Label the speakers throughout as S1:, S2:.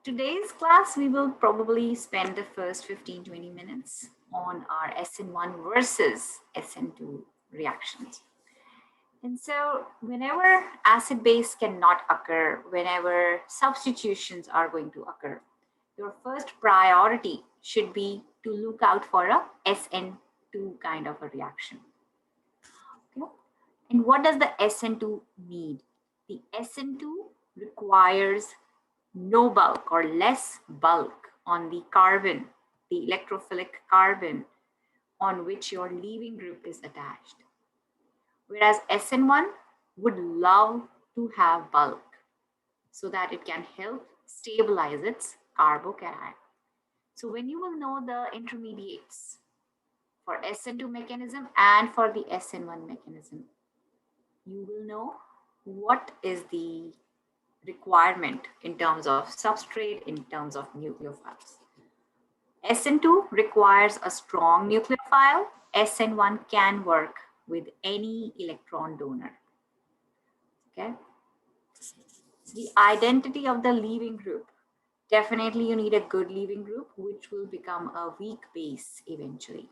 S1: today's class, we will probably spend the first 15-20 minutes on our SN1 versus SN2 reactions. And so whenever acid base cannot occur, whenever substitutions are going to occur, your first priority should be to look out for a SN2 kind of a reaction. Okay? And what does the SN2 need? The SN2 requires no bulk or less bulk on the carbon, the electrophilic carbon on which your leaving group is attached. Whereas SN1 would love to have bulk so that it can help stabilize its carbocation. So when you will know the intermediates for SN2 mechanism and for the SN1 mechanism, you will know what is the requirement in terms of substrate, in terms of nucleophiles. SN2 requires a strong nucleophile. SN1 can work with any electron donor. Okay. So the identity of the leaving group. Definitely you need a good leaving group, which will become a weak base eventually.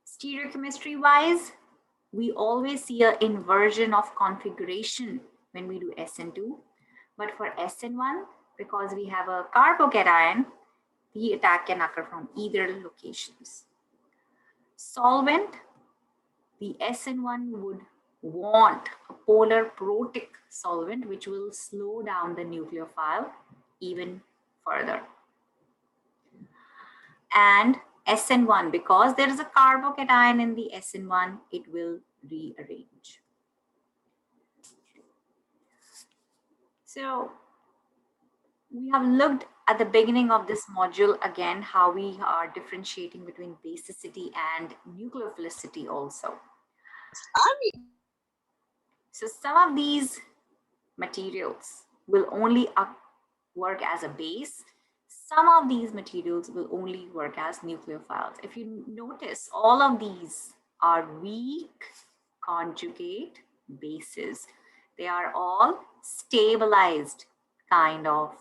S1: Stereochemistry wise, we always see an inversion of configuration when we do SN2. But for SN1, because we have a carbocation, the attack can occur from either locations. Solvent, the SN1 would want a polar protic solvent, which will slow down the nucleophile even further. And SN1, because there is a carbocation in the SN1, it will rearrange. So we have looked at the beginning of this module again how we are differentiating between basicity and nucleophilicity also. So some of these materials will only work as a base. Some of these materials will only work as nucleophiles. If you notice, all of these are weak conjugate bases. They are all stabilized kind of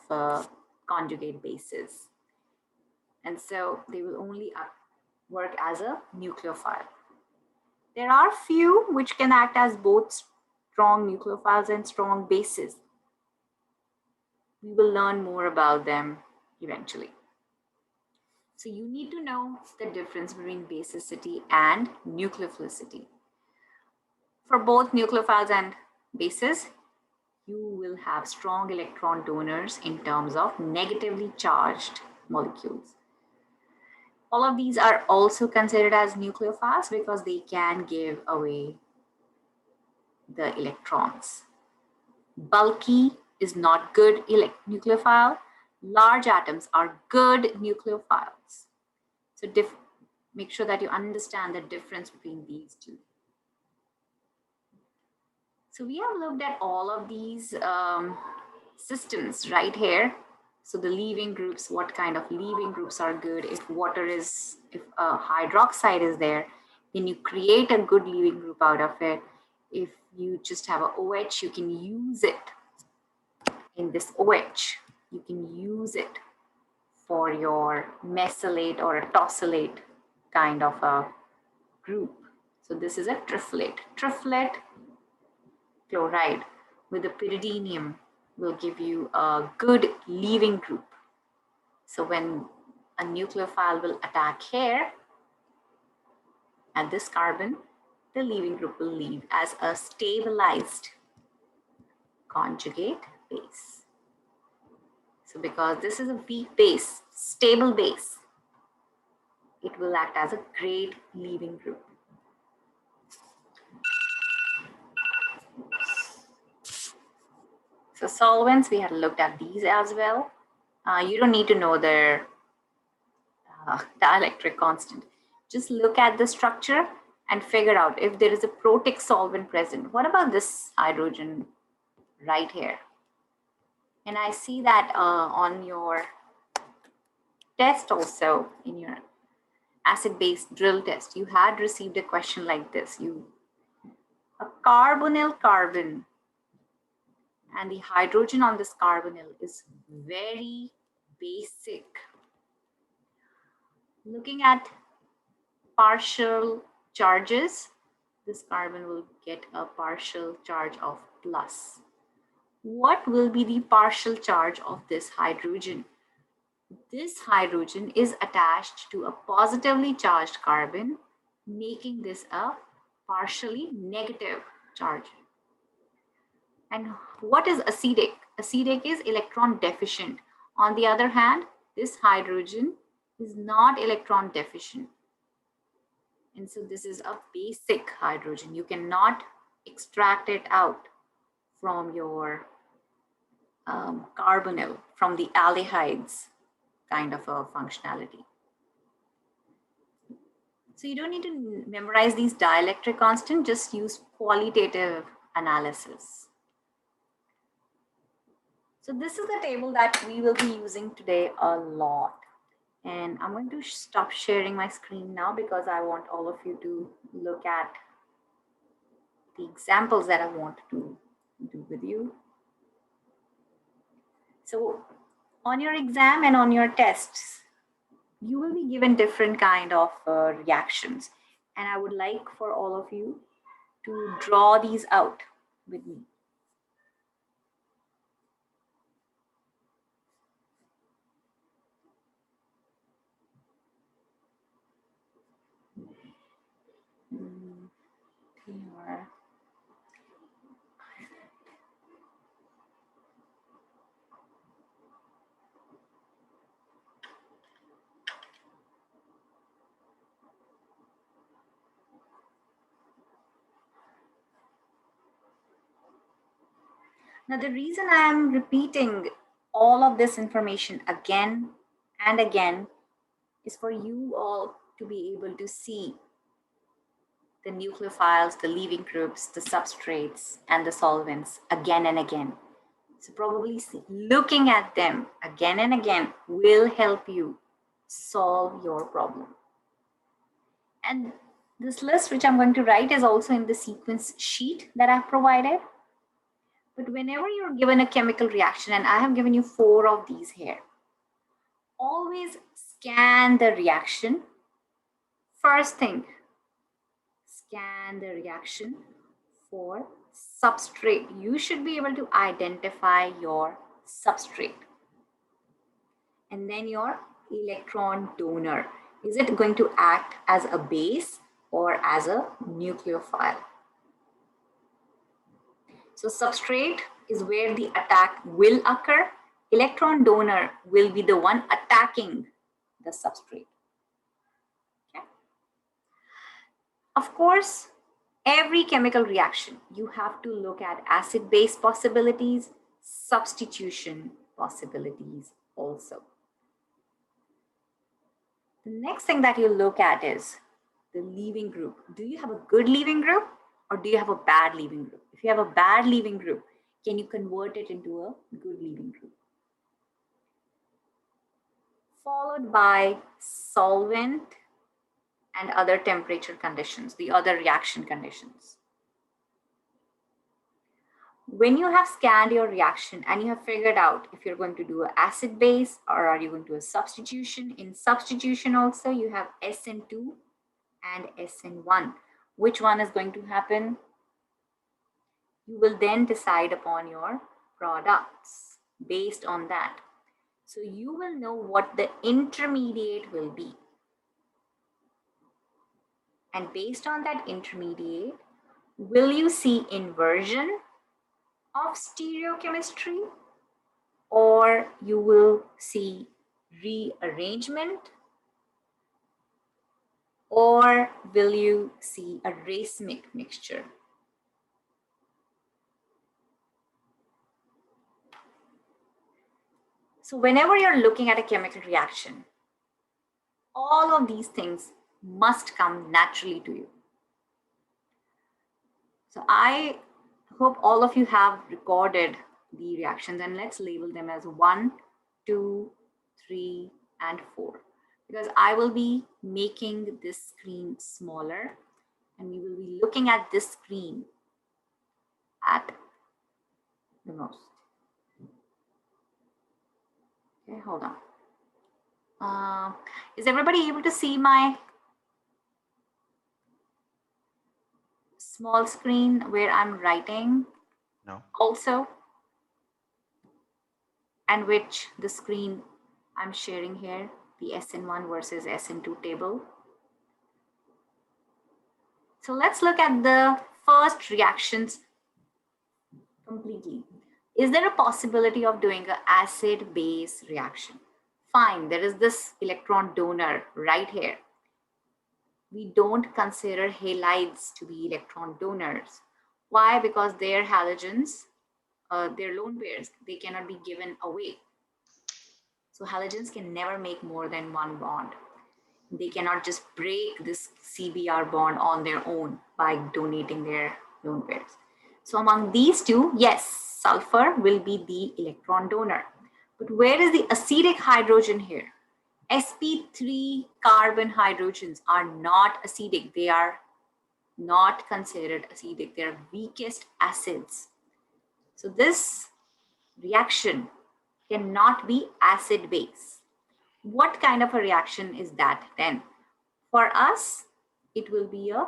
S1: conjugate bases. And so they will only work as a nucleophile. There are few which can act as both strong nucleophiles and strong bases. We will learn more about them eventually. So you need to know the difference between basicity and nucleophilicity. For both nucleophiles and bases, you will have strong electron donors in terms of negatively charged molecules. All of these are also considered as nucleophiles because they can give away the electrons. Bulky is not good nucleophile. Large atoms are good nucleophiles. So make sure that you understand the difference between these two. So we have looked at all of these systems right here. So the leaving groups, what kind of leaving groups are good? If hydroxide is there, then you create a good leaving group out of it. If you just have a OH, you can use it in this OH. You can use it for your mesylate or a tosylate kind of a group. So this is a triflate. Triflate chloride with the pyridinium will give you a good leaving group. So when a nucleophile will attack here at this carbon, the leaving group will leave as a stabilized conjugate base. So because this is a weak base, stable base, it will act as a great leaving group. So solvents, we had looked at these as well. You don't need to know their dielectric constant. Just look at the structure and figure out if there is a protic solvent present. What about this hydrogen right here? And I see that on your test also, in your acid-base drill test, you had received a question like this. A carbonyl carbon and the hydrogen on this carbonyl is very basic. Looking at partial charges, this carbon will get a partial charge of plus. What will be the partial charge of this hydrogen? This hydrogen is attached to a positively charged carbon, making this a partially negative charge. And what is acidic? Acidic is electron deficient. On the other hand, this hydrogen is not electron deficient. And so this is a basic hydrogen. You cannot extract it out from your carbonyl, from the aldehydes kind of a functionality. So you don't need to memorize these dielectric constants, just use qualitative analysis. So this is the table that we will be using today a lot. And I'm going to stop sharing my screen now because I want all of you to look at the examples that I want to do with you. So on your exam and on your tests, you will be given different kind of reactions. And I would like for all of you to draw these out with me. Here. Now, the reason I am repeating all of this information again and again is for you all to be able to see the nucleophiles, the leaving groups, the substrates, and the solvents again and again. So probably looking at them again and again will help you solve your problem. And this list, which I'm going to write, is also in the sequence sheet that I've provided. But whenever you're given a chemical reaction, and I have given you 4 of these here, always scan the reaction. First thing, scan the reaction for substrate. You should be able to identify your substrate. And then your electron donor. Is it going to act as a base or as a nucleophile? So substrate is where the attack will occur. Electron donor will be the one attacking the substrate. Okay. Of course, every chemical reaction, you have to look at acid-base possibilities, substitution possibilities also. The next thing that you look at is the leaving group. Do you have a good leaving group or do you have a bad leaving group? If you have a bad leaving group, can you convert it into a good leaving group? Followed by solvent and other temperature conditions, the other reaction conditions. When you have scanned your reaction and you have figured out if you're going to do an acid base or are you going to do a substitution, in substitution also you have SN2 and SN1. Which one is going to happen? You will then decide upon your products based on that. So you will know what the intermediate will be. And based on that intermediate, will you see inversion of stereochemistry, or you will see rearrangement, or will you see a racemic mixture? So whenever you're looking at a chemical reaction, all of these things must come naturally to you. So I hope all of you have recorded the reactions, and let's label them as 1, 2, 3, and 4. Because I will be making this screen smaller and we will be looking at this screen at the most. Okay, hold on. Is everybody able to see my small screen where I'm writing?
S2: No.
S1: Also, and which the screen I'm sharing here, the SN1 versus SN2 table. So let's look at the first reactions completely. Is there a possibility of doing an acid-base reaction? Fine, there is this electron donor right here. We don't consider halides to be electron donors. Why? Because their halogens, their lone pairs, they cannot be given away. So halogens can never make more than one bond. They cannot just break this CBr bond on their own by donating their lone pairs. So among these two, yes, sulfur will be the electron donor. But where is the acidic hydrogen here? sp3 carbon hydrogens are not acidic. They are not considered acidic. They are weakest acids. So this reaction cannot be acid base. What kind of a reaction is that then? For us, it will be a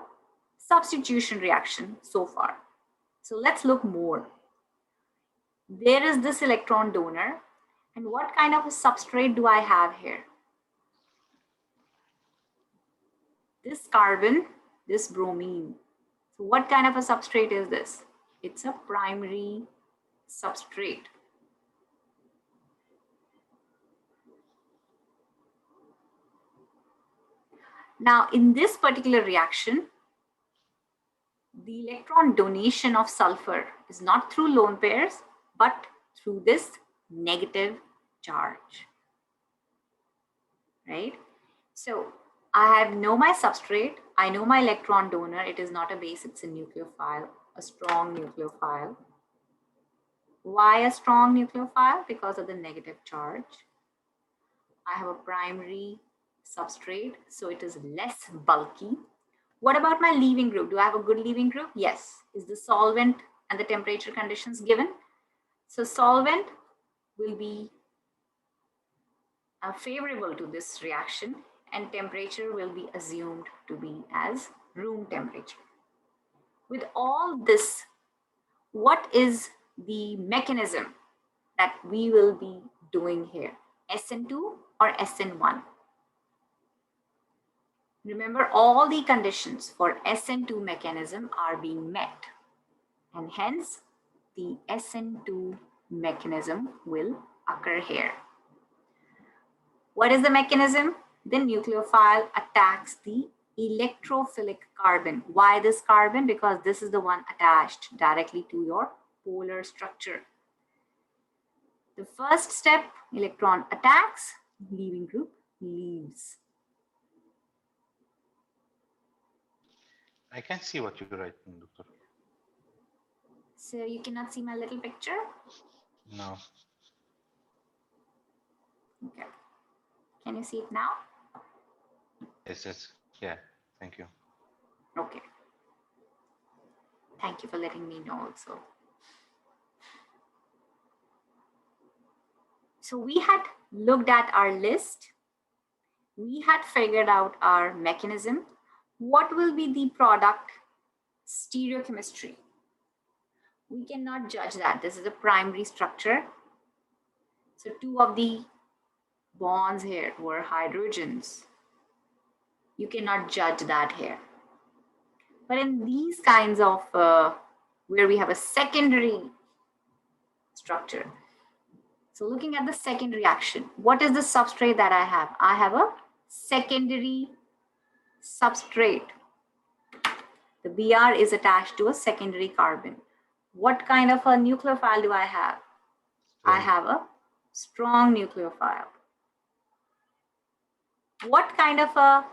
S1: substitution reaction so far. So let's look more. There is this electron donor, and what kind of a substrate do I have here? This carbon, this bromine. So what kind of a substrate is this? It's a primary substrate. Now, in this particular reaction, the electron donation of sulfur is not through lone pairs, but through this negative charge, right? So I know my substrate, I know my electron donor. It is not a base, it's a nucleophile, a strong nucleophile. Why a strong nucleophile? Because of the negative charge. I have a primary substrate, so it is less bulky. What about my leaving group? Do I have a good leaving group? Yes. Is the solvent and the temperature conditions given? So solvent will be favorable to this reaction, and temperature will be assumed to be as room temperature. With all this, what is the mechanism that we will be doing here? SN2 or SN1? Remember, all the conditions for SN2 mechanism are being met, and hence the SN2 mechanism will occur here. What is the mechanism? The nucleophile attacks the electrophilic carbon. Why this carbon? Because this is the one attached directly to your polar structure. The first step, electron attacks, leaving group leaves.
S2: I can see what you're writing, Doctor.
S1: So you cannot see my little picture?
S2: No.
S1: Okay. Can you see it now?
S2: Yes. Yeah. Thank you.
S1: Okay. Thank you for letting me know also. So we had looked at our list. We had figured out our mechanism. What will be the product stereochemistry? We cannot judge that. This is a primary structure. So two of the bonds here were hydrogens. You cannot judge that here. But in these kinds of, where we have a secondary structure. So looking at the second reaction, what is the substrate that I have? I have a secondary substrate. The Br is attached to a secondary carbon. What kind of a nucleophile do I have?
S2: Strong.
S1: I have a strong nucleophile. What kind of a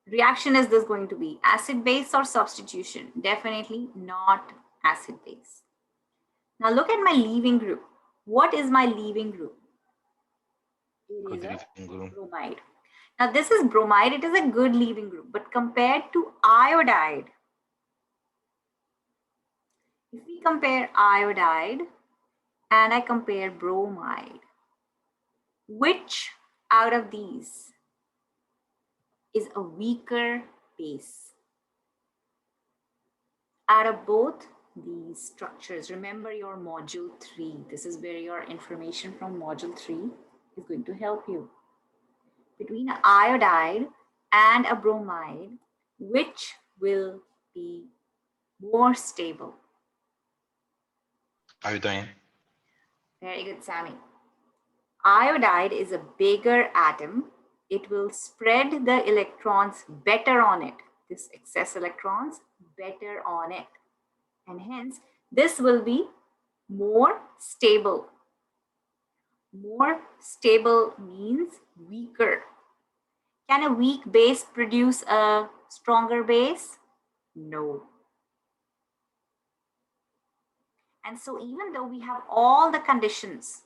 S1: reaction is this going to be? Acid base or substitution? Definitely not acid base. Now look at my leaving group. What is my leaving group? It is a bromide. Now this is bromide. It is a good leaving group, but compared to iodide, if we compare iodide and I compare bromide, which out of these is a weaker base? Out of both these structures, remember your module 3. This is where your information from module 3 is going to help you. Between an iodide and a bromide, which will be more stable?
S2: Iodine.
S1: Very good, Sammy. Iodide is a bigger atom. It will spread the electrons better on it. This excess electrons better on it. And hence, this will be more stable. More stable means weaker. Can a weak base produce a stronger base? No. And so even though we have all the conditions,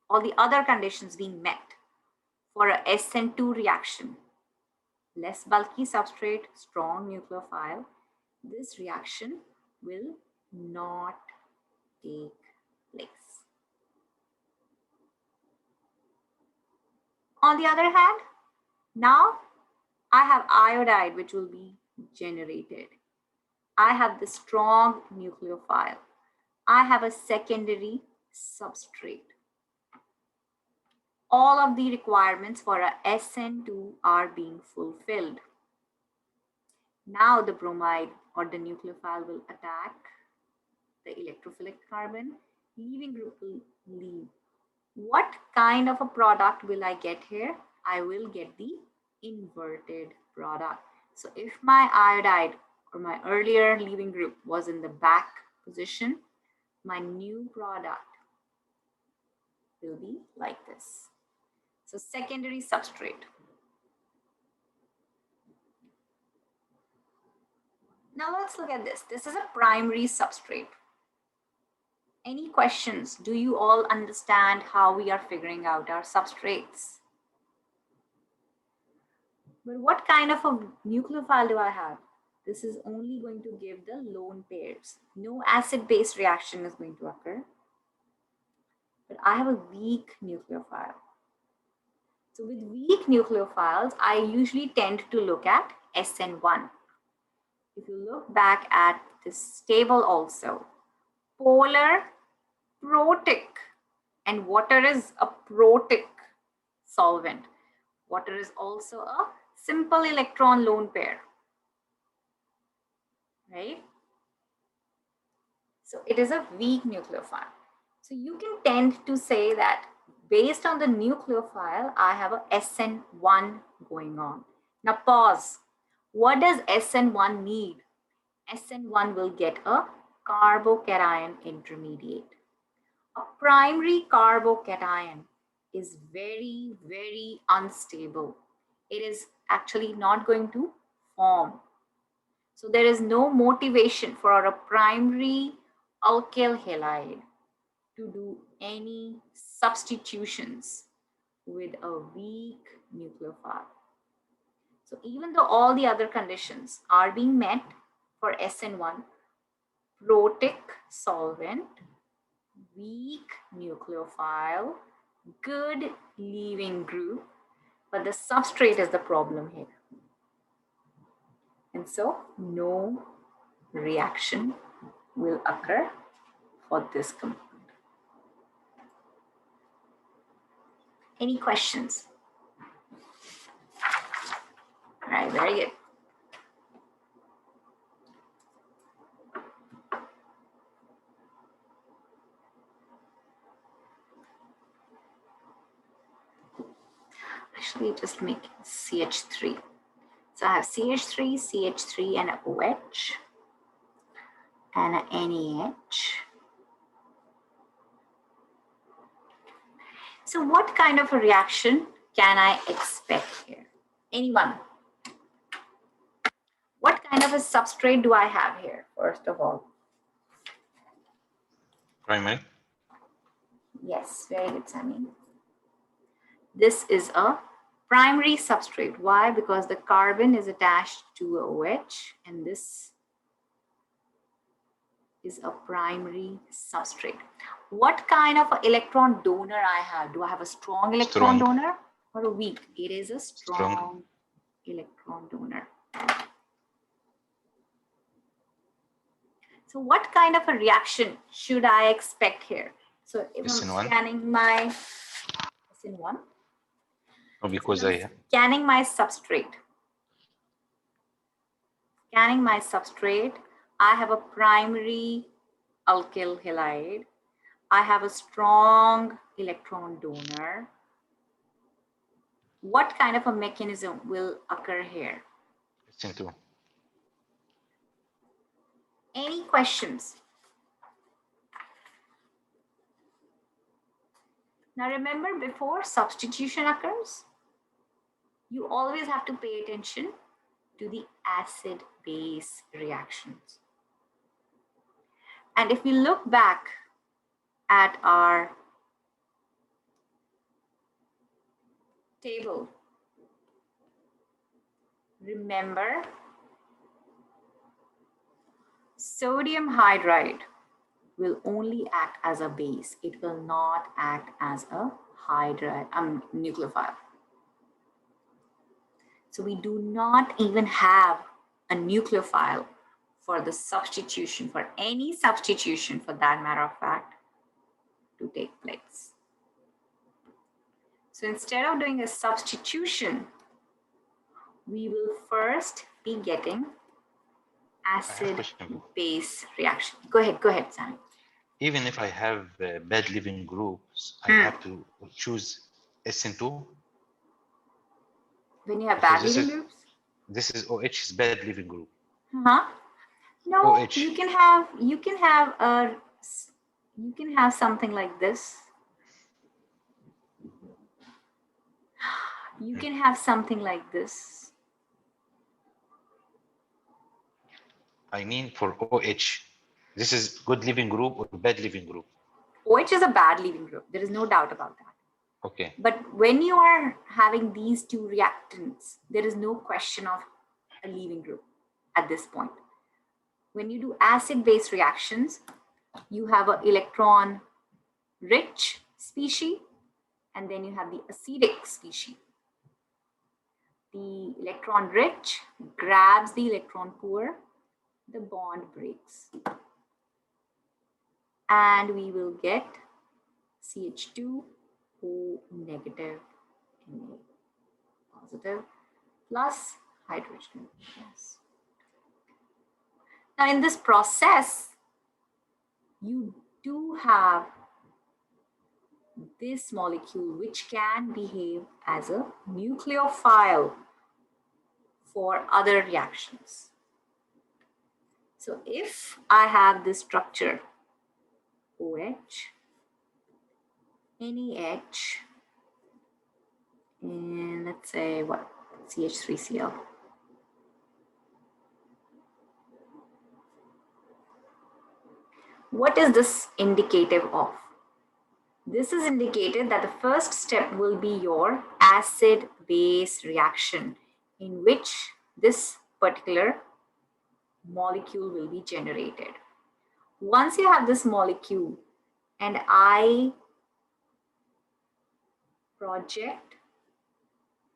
S1: all the other conditions being met for a SN2 reaction, less bulky substrate, strong nucleophile, this reaction will not take place. On the other hand, now I have iodide which will be generated. I have the strong nucleophile. I have a secondary substrate. All of the requirements for a SN2 are being fulfilled. Now the bromide or the nucleophile will attack the electrophilic carbon, leaving group will leave. What kind of a product will I get here? I will get the inverted product. So if my iodide or my earlier leaving group was in the back position, my new product will be like this. So secondary substrate. Now let's look at this. This is a primary substrate. Any questions? Do you all understand how we are figuring out our substrates? But what kind of a nucleophile do I have? This is only going to give the lone pairs. No acid-base reaction is going to occur. But I have a weak nucleophile. So with weak nucleophiles, I usually tend to look at SN1. If you look back at this table also, polar, protic, and water is a protic solvent. Water is also a simple electron lone pair, right? So it is a weak nucleophile. So you can tend to say that based on the nucleophile, I have a SN1 going on. Now pause. What does SN1 need? SN1 will get a carbocation intermediate. A primary carbocation is very, very unstable. It is actually not going to form. So there is no motivation for a primary alkyl halide to do any substitutions with a weak nucleophile. So even though all the other conditions are being met for SN1, protic solvent, weak nucleophile, good leaving group, but the substrate is the problem here. And so no reaction will occur for this compound. Any questions? All right, very good. Actually, just make CH3. So I have CH3, CH3, and a OH, and a NaH. So what kind of a reaction can I expect here? Anyone? What kind of a substrate do I have here, first of all?
S2: Primary.
S1: Yes, very good, Sammy. This is a primary substrate. Why? Because the carbon is attached to a OH, and this is a primary substrate. What kind of electron donor I have? Do I have a strong electron donor? or a weak? It is a
S2: Strong.
S1: strong electron donor. So what kind of a reaction should I expect here? So if I'm
S2: SN1.
S1: scanning my SN1,
S2: No,
S1: so
S2: because
S1: I'm scanning my substrate. Scanning my substrate, I have a primary alkyl halide. I have a strong electron donor. What kind of a mechanism will occur here?
S2: SN2.
S1: Any questions? Now remember, before substitution occurs, you always have to pay attention to the acid-base reactions. And if we look back at our table, remember, sodium hydride will only act as a base. It will not act as a nucleophile. So we do not even have a nucleophile for the substitution, for any substitution for that matter of fact, to take place. So instead of doing a substitution, we will first be getting acid-base reaction. Go ahead, Sami.
S2: Even if I have bad living groups, I have to choose SN2.
S1: When you have bad living groups?
S2: This is OH is bad living group.
S1: No, OH. you can have something like this. You can have something like this.
S2: I mean for OH, this is good living group or bad living group?
S1: OH is a bad living group. There is no doubt about that.
S2: Okay.
S1: But when you are having these two reactants, there is no question of a leaving group at this point. When you do acid-base reactions, you have an electron-rich species, and then you have the acidic species. The electron-rich grabs the electron-poor, the bond breaks, and we will get CH2O negative Na positive plus hydrogen. Yes. Now in this process, you do have this molecule which can behave as a nucleophile for other reactions. So if I have this structure OH, NaH, and let's say what, CH3Cl. What is this indicative of? This is indicated that the first step will be your acid-base reaction, in which this particular molecule will be generated. Once you have this molecule and I project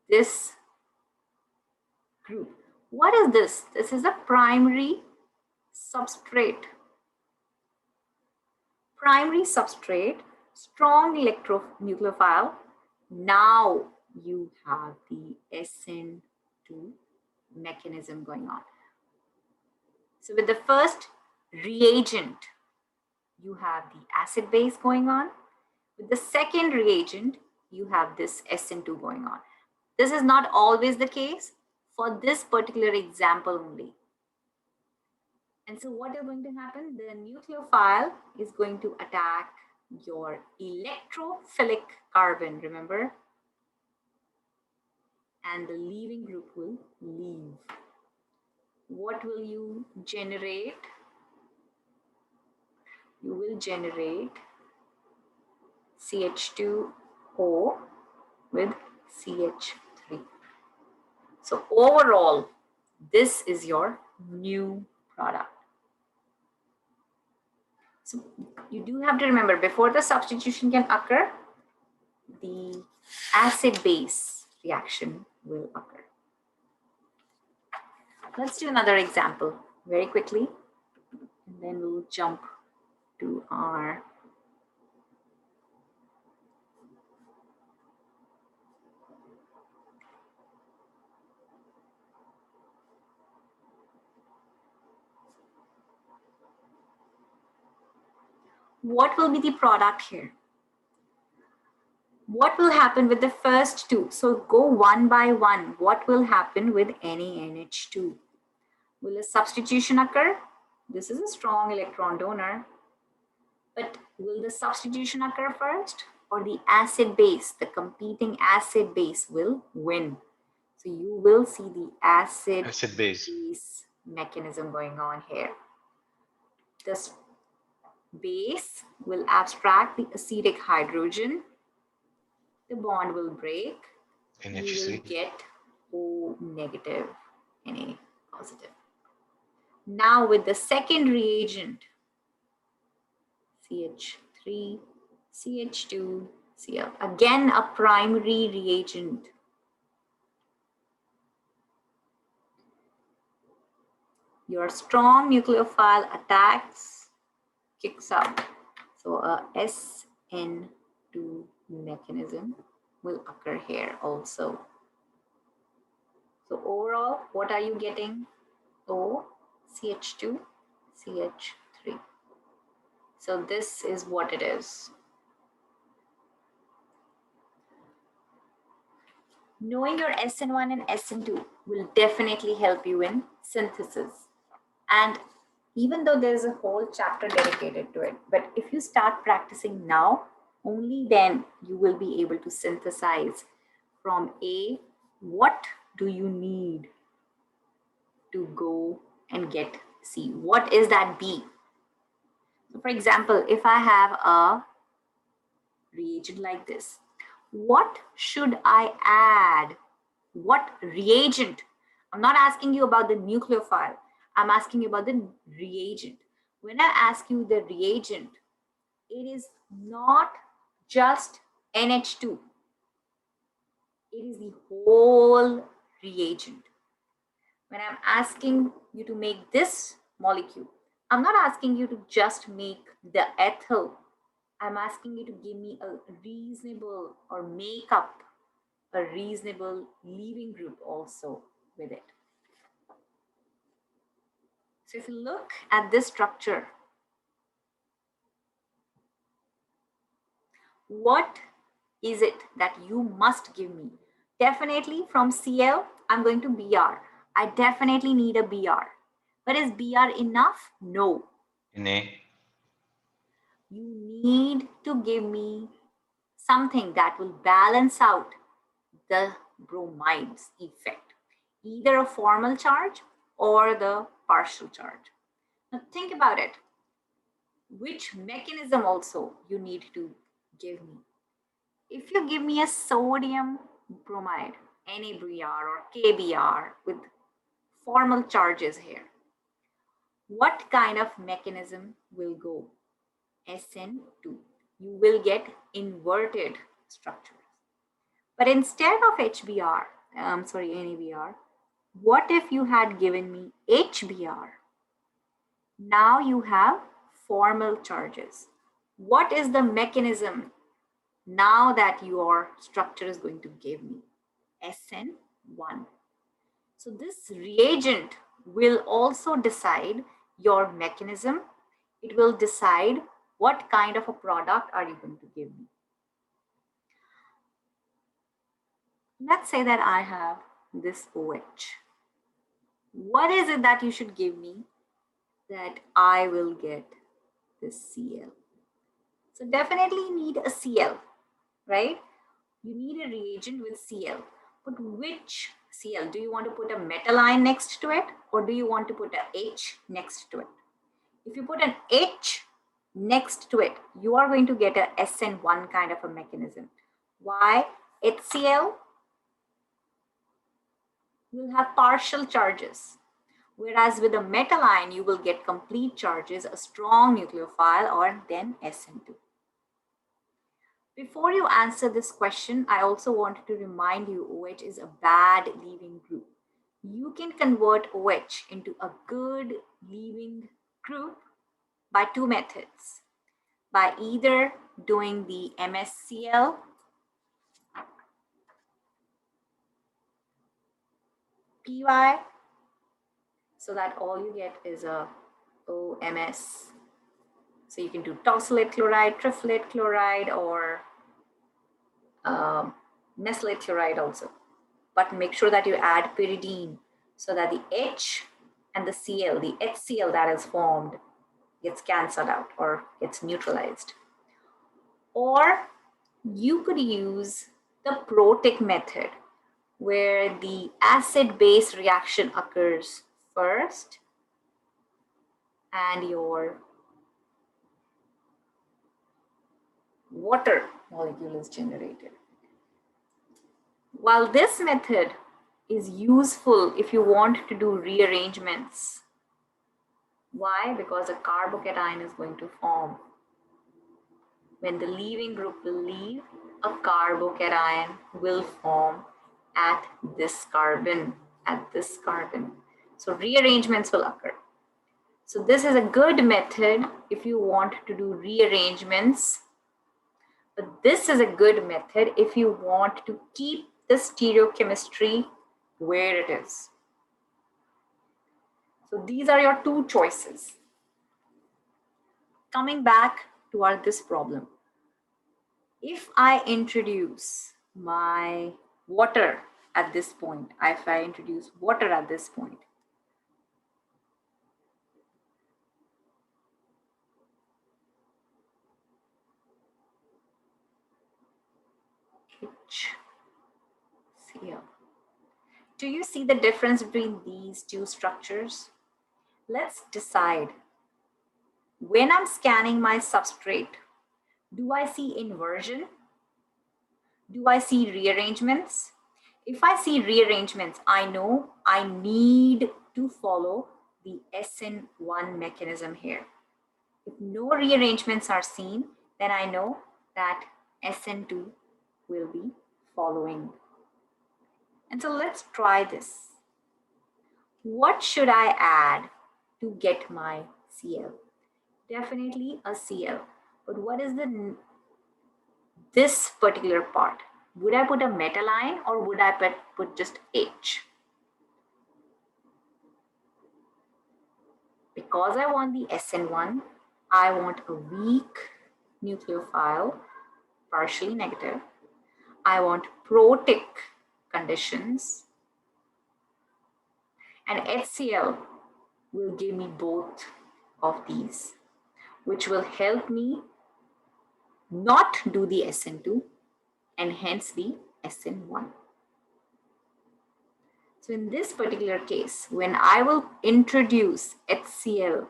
S1: this group, what is this? This is a primary substrate. Primary substrate, strong electronucleophile. Now you have the SN2 mechanism going on. So with the first reagent, you have the acid base going on. With the second reagent, you have this SN2 going on. This is not always the case for this particular example only. And so what is going to happen? The nucleophile is going to attack your electrophilic carbon, remember? And the leaving group will leave. What will you generate? You will generate CH2O with CH3. So overall, this is your new product. So you do have to remember, before the substitution can occur, the acid-base reaction will occur. Let's do another example very quickly, and then we'll jump to our what will be the product here? What will happen with the first two? So go one by one. What will happen with any NH2? Will a substitution occur? This is a strong electron donor. But will the substitution occur first, or the acid base, the competing acid base will win? So you will see the acid
S2: base
S1: mechanism going on here. This base will abstract the acidic hydrogen. The bond will break. You will get O negative, Na positive. Now with the second reagent, CH3, CH2, Cl. Again, a primary reagent. Your strong nucleophile attacks, kicks up. So a SN2 mechanism will occur here also. So overall, what are you getting? O, CH2, CH3. So this is what it is. Knowing your SN1 and SN2 will definitely help you in synthesis. And even though there's a whole chapter dedicated to it, but if you start practicing now, only then you will be able to synthesize from A, what do you need to go and get C? What is that B? So for example, if I have a reagent like this, what should I add? What reagent? I'm not asking you about the nucleophile. I'm asking you about the reagent. When I ask you the reagent, it is not just NH2. It is the whole reagent. When I'm asking you to make this molecule, I'm not asking you to just make the ethyl. I'm asking you to give me a reasonable or make up a reasonable leaving group also with it. So if you look at this structure, what is it that you must give me? Definitely from Cl, I'm going to Br. I definitely need a Br. But is Br enough? No.
S2: Na.
S1: You need to give me something that will balance out the bromide's effect, either a formal charge or the partial charge. Now think about it. Which mechanism also you need to give me? If you give me a sodium bromide, NaBr or KBr with formal charges here, what kind of mechanism will go? SN2. You will get inverted structures. But instead of NaBr, what if you had given me HBr? Now you have formal charges. What is the mechanism now that your structure is going to give me? SN1. So this reagent will also decide your mechanism. It will decide what kind of a product are you going to give me. Let's say that I have this OH. What is it that you should give me that I will get this Cl? So definitely need a Cl, right? You need a reagent with Cl. But which Cl? Do you want to put a metal ion next to it, or do you want to put a H next to it? If you put an H next to it, you are going to get a SN1 kind of a mechanism. Why? HCl will have partial charges, whereas with a metal ion, you will get complete charges, a strong nucleophile, or then SN2. Before you answer this question, I also wanted to remind you OH is a bad leaving group. You can convert OH into a good leaving group by two methods. By either doing the MsCl PY, so that all you get is a OMS. So you can do tosylate chloride, triflate chloride, or mesylate chloride also. But make sure that you add pyridine so that the H and the Cl, the HCl that is formed, gets cancelled out or gets neutralized. Or you could use the protic method where the acid-base reaction occurs first and your water molecule is generated. While this method is useful if you want to do rearrangements. Why? Because a carbocation is going to form. When the leaving group will leave, a carbocation will form at this carbon, So rearrangements will occur. So this is a good method if you want to do rearrangements. But this is a good method if you want to keep the stereochemistry where it is. So these are your two choices. Coming back to this problem. If I introduce my water at this point, if I introduce water at this point, HCl. Do you see the difference between these two structures? Let's decide. When I'm scanning my substrate, do I see inversion? Do I see rearrangements? If I see rearrangements, I know I need to follow the SN1 mechanism here. If no rearrangements are seen, then I know that SN2 will be following. And so let's try this. What should I add to get my Cl? Definitely a Cl. But what is this particular part? Would I put a metal ion or would I put just H? Because I want the SN1, I want a weak nucleophile, partially negative. I want protic conditions. And HCl will give me both of these, which will help me not do the SN2 and hence the SN1. So in this particular case, when I will introduce HCl,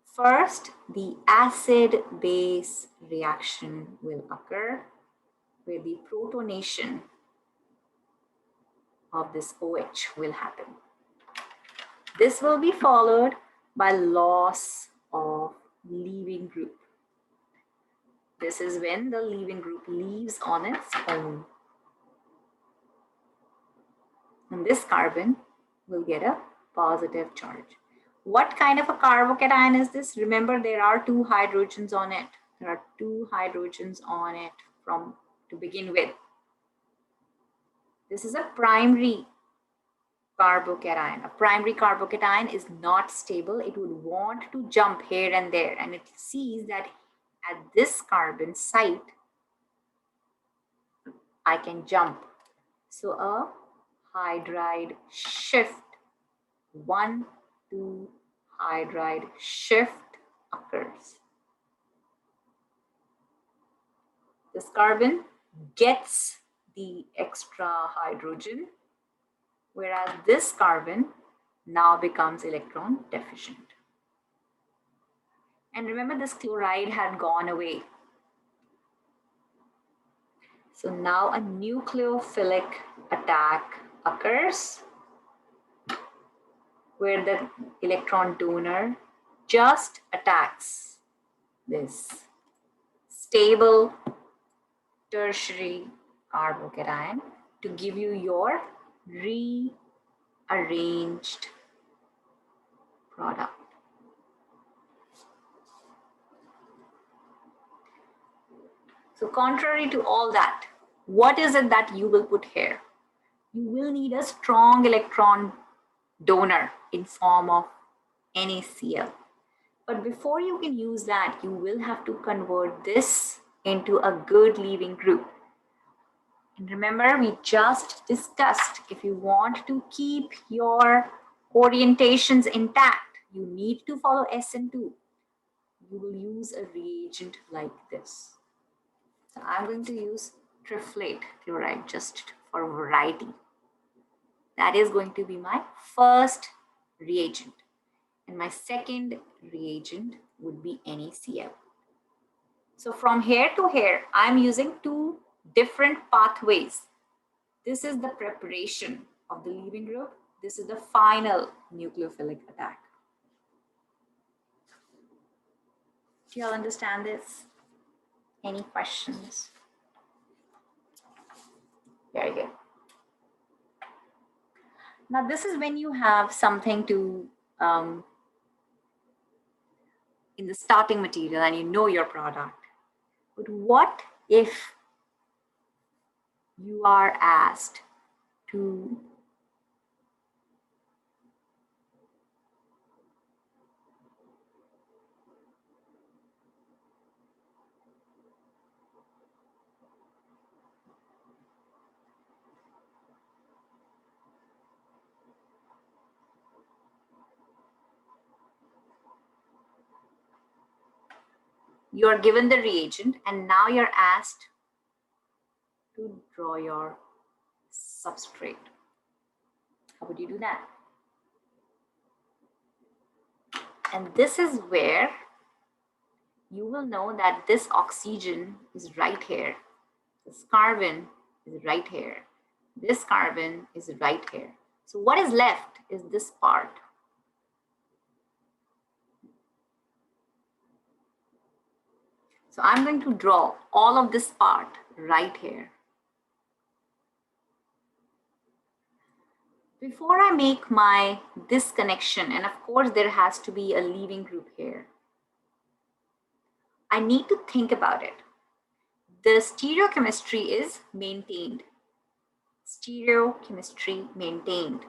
S1: first the acid-base reaction will occur where the protonation of this OH will happen. This will be followed by loss of leaving group. This is when the leaving group leaves on its own. And this carbon will get a positive charge. What kind of a carbocation is this? Remember, there are two hydrogens on it. There are two hydrogens on it to begin with. This is a primary carbocation. A primary carbocation is not stable. It would want to jump here and there, and it sees that at this carbon site, I can jump. So a hydride shift, 1,2 hydride shift occurs. This carbon gets the extra hydrogen, whereas this carbon now becomes electron deficient. And remember, this chloride had gone away. So now a nucleophilic attack occurs where the electron donor just attacks this stable tertiary carbocation to give you your rearranged product. So contrary to all that, what is it that you will put here? You will need a strong electron donor in form of NaCl. But before you can use that, you will have to convert this into a good leaving group. And remember, we just discussed, if you want to keep your orientations intact, you need to follow SN2. You will use a reagent like this. So I'm going to use triflate chloride just for variety. That is going to be my first reagent. And my second reagent would be NaCl. So from here to here, I'm using two different pathways. This is the preparation of the leaving group. This is the final nucleophilic attack. Do you all understand this? Any questions? Very good. Now this is when you have something to in the starting material and you know your product. But what if you are asked to you are given the reagent and now you're asked to draw your substrate. How would you do that? And this is where you will know that this oxygen is right here. This carbon is right here. This carbon is right here. So what is left is this part. So I'm going to draw all of this part right here. Before I make this connection, and of course there has to be a leaving group here, I need to think about it. The stereochemistry is maintained. Stereochemistry maintained.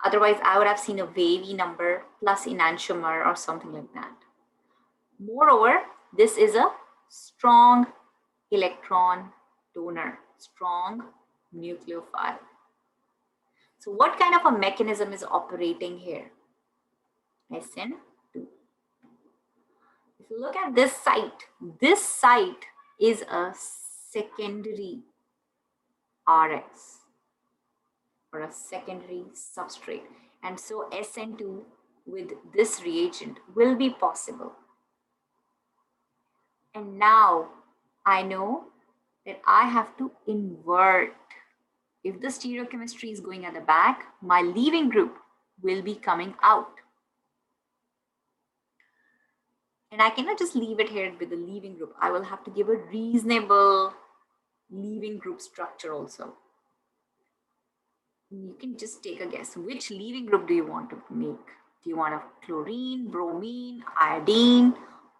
S1: Otherwise, I would have seen a wavy number plus enantiomer or something like that. Moreover, this is a strong electron donor, strong nucleophile. So what kind of a mechanism is operating here? SN2. If you look at this site is a secondary RS or a secondary substrate. And so SN2 with this reagent will be possible. And now I know that I have to invert. If the stereochemistry is going at the back, my leaving group will be coming out. And I cannot just leave it here with the leaving group. I will have to give a reasonable leaving group structure also. You can just take a guess. Which leaving group do you want to make? Do you want a chlorine, bromine, iodine,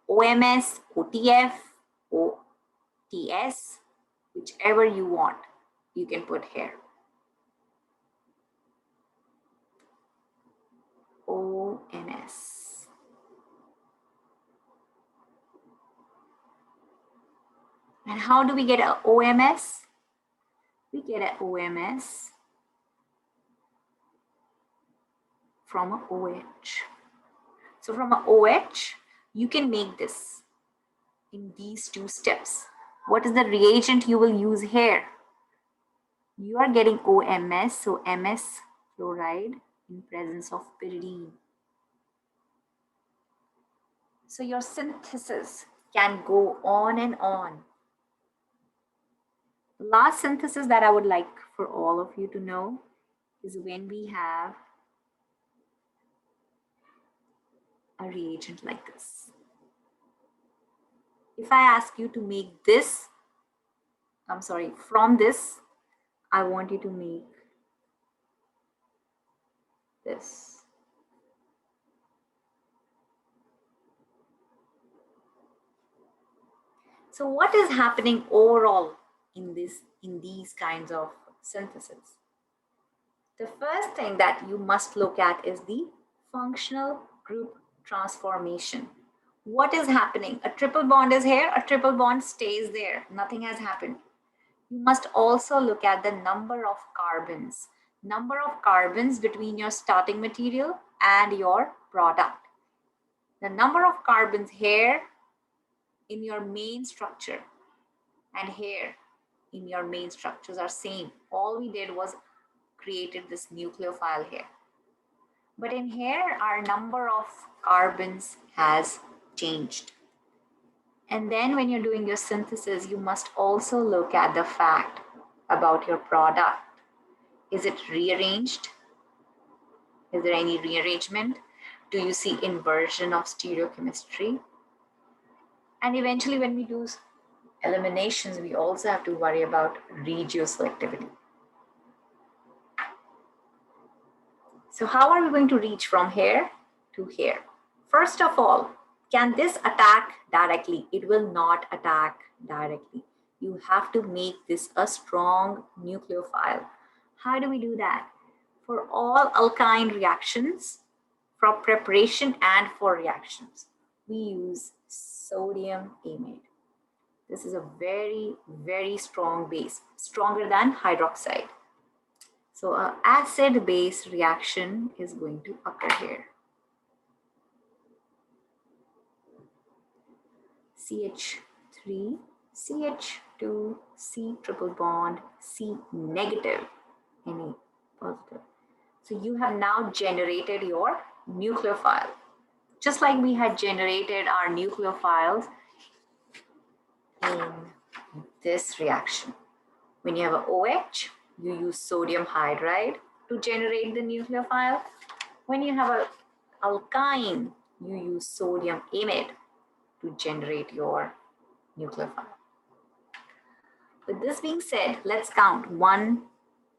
S1: OMS, OTF, OTS, whichever you want, you can put here. OMS. And how do we get an OMS? We get an OMS from an OH. So from an OH, you can make this in these two steps. What is the reagent you will use here? You are getting OMS, so MS fluoride in presence of pyridine. So your synthesis can go on and on. The last synthesis that I would like for all of you to know is when we have a reagent like this. If I ask you to make this, I'm sorry, from this, I want you to make this. So what is happening overall in these kinds of synthesis? The first thing that you must look at is the functional group transformation. What is happening? A triple bond is here, a triple bond stays there. Nothing has happened. You must also look at the number of carbons. Number of carbons between your starting material and your product. The number of carbons here in your main structure and here in your main structures are same. All we did was created this nucleophile here. But in here, our number of carbons has changed. And then when you're doing your synthesis, you must also look at the fact about your product. Is it rearranged? Is there any rearrangement? Do you see inversion of stereochemistry? And eventually when we do eliminations, we also have to worry about regioselectivity. So how are we going to reach from here to here? First of all, can this attack directly? It will not attack directly. You have to make this a strong nucleophile. How do we do that? For all alkyne reactions, for preparation and for reactions, we use sodium amide. This is a very, very strong base, stronger than hydroxide. So an acid-base reaction is going to occur here. CH3, CH2, C triple bond, C negative, Na positive. So you have now generated your nucleophile. Just like we had generated our nucleophiles in this reaction. When you have an OH, you use sodium hydride to generate the nucleophile. When you have an alkyne, you use sodium amide to generate your nucleophile. With this being said, let's count 1,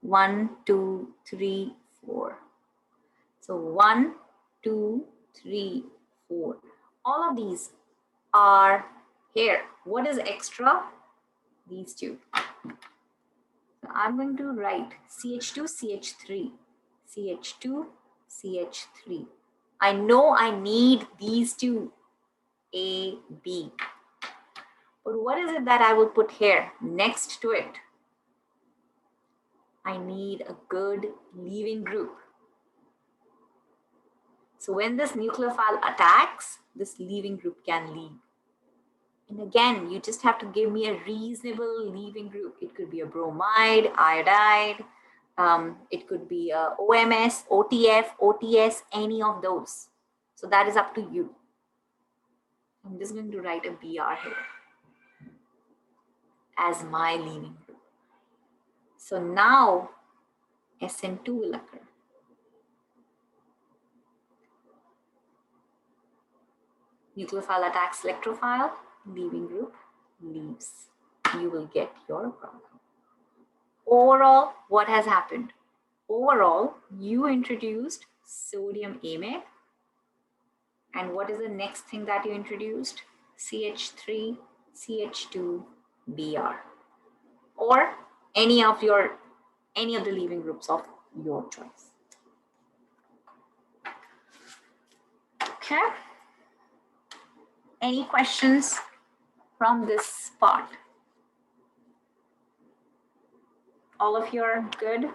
S1: 1, 2, 3, 4. So 1, 2, 3, 4. All of these are here. What is extra? These two. So I'm going to write CH2, CH3, CH2, CH3. I know I need these two, A, B. But what is it that I will put here next to it? I need a good leaving group. So when this nucleophile attacks, this leaving group can leave. And again, you just have to give me a reasonable leaving group. It could be a bromide, iodide, it could be a OMS, OTF, OTS, any of those. So that is up to you. I'm just going to write a BR here as my leaving group. So now SN2 will occur. Nucleophile attacks electrophile, leaving group leaves. You will get your product. Overall, what has happened? Overall, you introduced sodium amide. And what is the next thing that you introduced? CH3, CH2, Br. Or any of the leaving groups of your choice. Okay. Any questions from this part? All of you are good?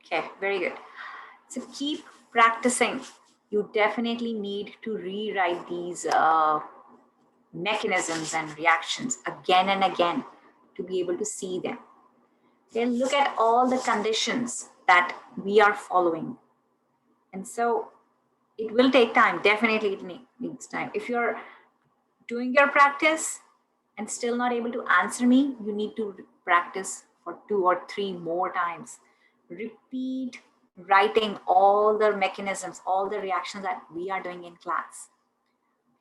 S1: Okay, very good. So keep practicing. You definitely need to rewrite these mechanisms and reactions again and again to be able to see them. Then look at all the conditions that we are following. And so it will take time. Definitely it needs time. If you're doing your practice and still not able to answer me, you need to practice for 2 or 3 more times. Repeat writing all the mechanisms, all the reactions that we are doing in class.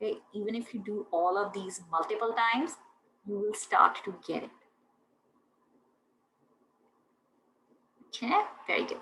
S1: Okay, even if you do all of these multiple times, you will start to get it. Okay, very good.